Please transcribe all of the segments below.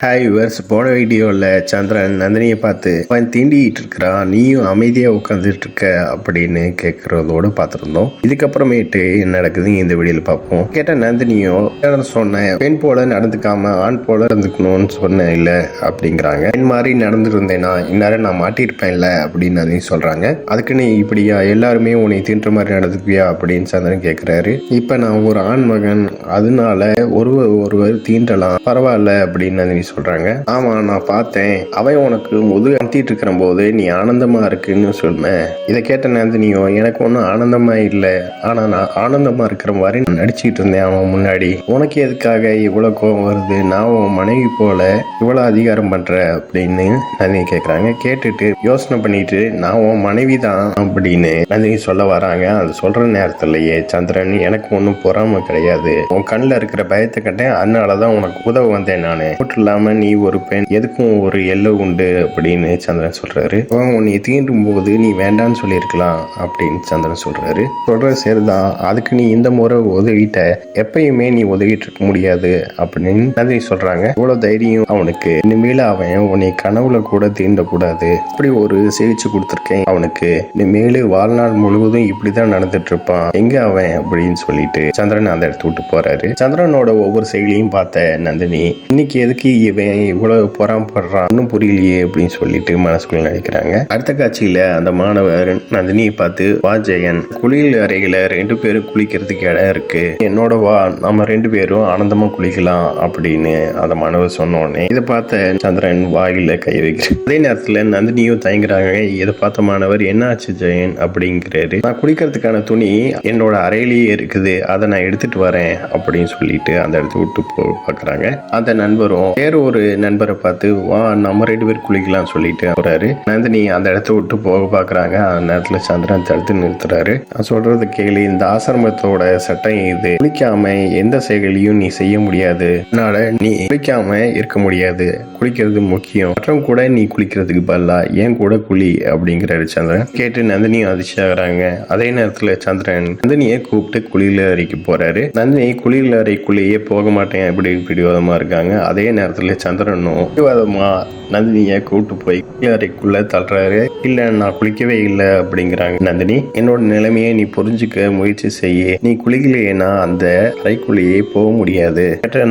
Hi viewers, போன வீடியோவில் சந்திரன் நந்தினியை பார்த்து அவன் தீண்டிகிட்டு இருக்கிறான், நீயும் அமைதியாக உட்காந்துட்டு இருக்க அப்படின்னு கேட்குறதோடு பார்த்துருந்தோம். இதுக்கப்புறமேட்டு என்ன நடக்குதுன்னு இந்த வீடியோவில் பார்ப்போம். கேட்ட நந்தினியோ சொன்னேன், பெண் போல நடந்துக்காம ஆண் போல இருந்துக்கணும்னு சொன்னேன் இல்லை அப்படிங்கிறாங்க. பெண் மாதிரி நடந்துருந்தேன்னா இந்நேரம் நான் மாட்டியிருப்பேன் இல்லை அப்படின்னு நந்தினி சொல்கிறாங்க. அதுக்கு நீ இப்படியா எல்லாருமே உன்னை தீண்டுற மாதிரி நடந்துக்குவியா அப்படின்னு சந்திரன் கேட்குறாரு. இப்போ நான் ஒரு ஆண் மகன், அதனால ஒருவர் தீண்டலாம், பரவாயில்ல அப்படின்னு நந்தினி சொல்றாங்க. ஆமா, நான் பார்த்தேன், அவன் உனக்கு முதுகு அமுத்திட்டு இருக்கிற போது நீ ஆனந்தமா இருக்குன்னு சொன்னேன். இதை கேட்ட நந்தினியோ, எனக்கு ஒன்றும் ஆனந்தமா இல்லை, ஆனா நான் ஆனந்தமா இருக்கிற மாதிரி நடிச்சுக்கிட்டு இருந்தேன் அவன் முன்னாடி. உனக்கு எதுக்காக இவ்வளவு கோபம் வருது? நான் உன் மனைவி போல இவ்வளவு அதிகாரம் பண்ற அப்படின்னு நந்தினி கேட்கறாங்க. கேட்டுட்டு யோசனை பண்ணிட்டு நான் உன் மனைவி தான் அப்படின்னு நந்தினி சொல்ல வராங்க. அது சொல்ற நேரத்திலேயே சந்திரன், எனக்கு ஒன்றும் பொறாம கிடையாது, உன் கண்ணில் இருக்கிற பயத்தை கட்டேன், அதனாலதான் உனக்கு உதவ வந்தேன் நானு. நீ ஒரு பெண், எதுக்கும் ஒரு எல்லை உண்டு அப்படின்னு சந்திரன் சொல்றாரு. உன்னை தீண்டும் போது நீ வேண்டான்னு சொல்லியிருக்கலாம் அப்படின்னு சந்திரன் சொல்றாரு. சொல்றது சரிதான், அதுக்கு நீ இந்த முறை உதவிட்ட, எப்பயுமே நீ உதவிட்டு இருக்க முடியாது அப்படின்னு நந்தினி சொல்றாங்க. இவ்வளவு தைரியம் அவனுக்கு, இனிமேல அவன் உன்னை கனவுல கூட தீண்டக்கூடாது, அப்படி ஒரு சிகிச்சை கொடுத்துருக்கேன் அவனுக்கு, இனிமேலு வாழ்நாள் முழுவதும் இப்படிதான் நடந்துட்டு இருப்பான், எங்க அவன் அப்படின்னு சொல்லிட்டு சந்திரன் அந்த இடத்த விட்டு போறாரு. சந்திரனோட ஒவ்வொரு செயலையும் பார்த்த நந்தினி, இன்னைக்கு எதுக்கு இவன் இவ்வளவு பொறாமப்படுறான் இன்னும் புரியலையே அப்படின்னு சொல்லிட்டு மனசுக்குள்ள நினைக்கிறாங்க. அடுத்த காட்சியில அந்த மாணவர் நந்தினியை பார்த்து, வா ஜெயன், குளியல் அறையில 2 பேரும் குளிக்கிறதுக்கு இடம் இருக்கு, என்னோட வா, நம்ம 2 பேரும் ஆனந்தமா குளிக்கலாம் அப்படின்னு அந்த மாணவர் சொன்ன உடனே இதை பார்த்த சந்திரன் வாயில கை வைக்கிறார். அதே நேரத்துல நந்தினியும் தயங்குறாங்க. இதை பார்த்த மாணவர், என்ன ஆச்சு ஜெயன் அப்படிங்கிறாரு. நான் குளிக்கிறதுக்கான துணி என்னோட அறையிலேயே இருக்குது, அதை நான் எடுத்துட்டு வரேன் அப்படின்னு சொல்லிட்டு அந்த இடத்த விட்டு பார்க்கறாங்க. அந்த நண்பரும் வேற ஒரு நண்பரை பார்த்து, வா நம்ம 2 பேர் குளிக்கலாம் சொல்லிட்டு போறாரு. நந்தினி அந்த இடத்த விட்டு போக பாக்குறாங்க. அந்த நேரத்துல சந்திரன் தடுத்து நிறுத்துறாரு. நான் சொல்றது கேளு, இந்த ஆசிரமத்தோட சட்டம் இது, குளிக்காம எந்த செயலையும் நீ செய்ய முடியாது, அதனால நீ குளிக்காம இருக்க முடியாது, குளிக்கிறது முக்கியம், மற்றும் கூட நீ குளிக்கிறதுக்கு பதிலா ஏன் கூட குளி அப்படிங்கிறாரு சந்திரன். கேட்டு நந்தினியும் அதிர்ச்சியாகிறாங்க. அதே நேரத்துல சந்திரன் நந்தினியை கூப்பிட்டு குளியல் அறைக்கு போறாரு. நந்தினி குளியல் அறைக்குள்ளேயே போக மாட்டேன் அப்படி பிடிவாதமா இருக்காங்க. அதே நேரத்துல சந்திரனும் பிடிவாதமா நந்தினியை கூப்பிட்டு போய் அறைக்குள்ள தள்ளுறாரு. இல்ல நான் குளிக்கவே இல்லை அப்படிங்கிறாங்க நந்தினி. என்னோட நிலைமையை நீ புரிஞ்சுக்க முயற்சி செய்ய, நீ குளிக்கலையேனா அந்த அறைக்குள்ளேயே போக முடியாது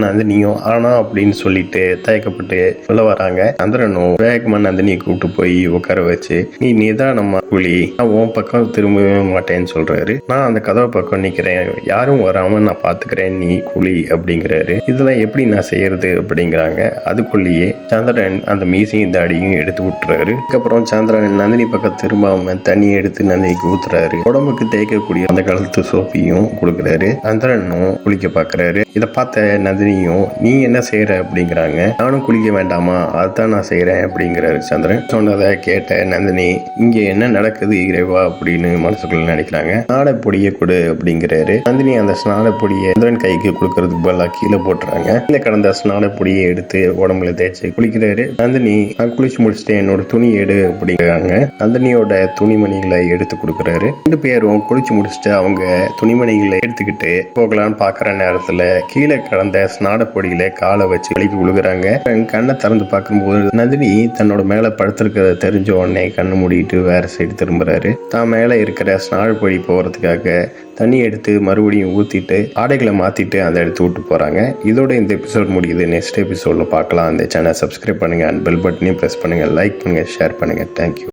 நந்தினியும் ஆனா அப்படின்னு சொல்லிட்டு தயக்கப்பட்டு சொல்ல வராங்க. சந்திரனும் வேகமா நந்தினியை கூப்பிட்டு போய் உட்கார வச்சு, நீ நிதானமா குளி, நான் உன் பக்கம் திரும்பவே மாட்டேன்னு சொல்றாரு. நான் அந்த கதவை பக்கம் நிக்கிறேன், யாரும் வராம நான் பாத்துக்கிறேன், நீ குளி அப்படிங்கிறாரு. இதெல்லாம் எப்படி நான் செய்யறது அப்படிங்கிறாங்க. அதுக்குள்ளேயே சந்திரன் அந்த மீசையும் தாடியும் எடுத்து விட்டுறாரு. அதுக்கப்புறம் சந்திரன் நந்தினி பக்கம் திரும்பாம தண்ணி எடுத்து நந்தினிக்கு ஊத்துறாரு. உடம்புக்கு தேய்க்கக்கூடிய அந்த காலத்து சோப்பியும் கொடுக்குறாரு. சந்திரனும் குளிக்க பாக்குறாரு. இதை பார்த்த நந்தினியும், நீ என்ன செய்யற அப்படிங்கிறாங்க. நானும் குளிக்க வேண்டாமா, அதுதான் நான் செய்யறேன் அப்படிங்கிறாரு சந்திரன். சொன்னதை கேட்ட நந்தினி, இங்க என்ன நடக்குது இறைவா அப்படின்னு மனசுக்குள்ள நினைக்கிறாங்க. ஸ்நான பொடியை கொடு அப்படிங்கிறாரு. நந்தினி அந்த ஸ்நான பொடியை சந்திரன் கைக்கு கொடுக்கறதுக்கு பதிலாக கீழே போட்டுறாங்க. கீழே கடந்த ஸ்நான பொடியை எடுத்து உடம்புல தேய்ச்சி குளிக்கிறாரு. நந்தினி, நான் குளிச்சு முடிச்சுட்டு என்னோட துணி எடு அப்படிங்கிறாங்க. நந்தினியோட துணிமணிகளை எடுத்து கொடுக்குறாரு. 2 பேரும் குளிச்சு முடிச்சுட்டு அவங்க துணிமணிகளை எடுத்துக்கிட்டு போகலான்னு பாக்குற நேரத்துல கீழே கடந்த ஸ்நான பொடியில காலை வச்சு கழுவி விழுகிறாங்க. கண்ணை திறந்து பார்க்கும்போது நந்தினி தன்னோட மேல படுத்திருக்கிறத தெரிஞ்ச உடனே கண்ணு மூடிட்டு வேற சைடு திரும்புறாரு. தான் மேல இருக்கிற ஸ்நான பொடி போறதுக்காக தண்ணி எடுத்து மறுபடியும் ஊத்திட்டு ஆடைகளை மாத்திட்டு அந்த இடத்து விட்டு போறாங்க. இதோட இந்த எபிசோட் முடியுது. நெக்ஸ்ட் எபிசோட்ல பார்க்கலாம். அந்த சேனல் சப்ஸ்கிரைப் பண்ணுங்க, பெல் பட்டனையும் பிரஸ் பண்ணுங்க, லைக் பண்ணுங்க, ஷேர் பண்ணுங்க. தேங்க்யூ.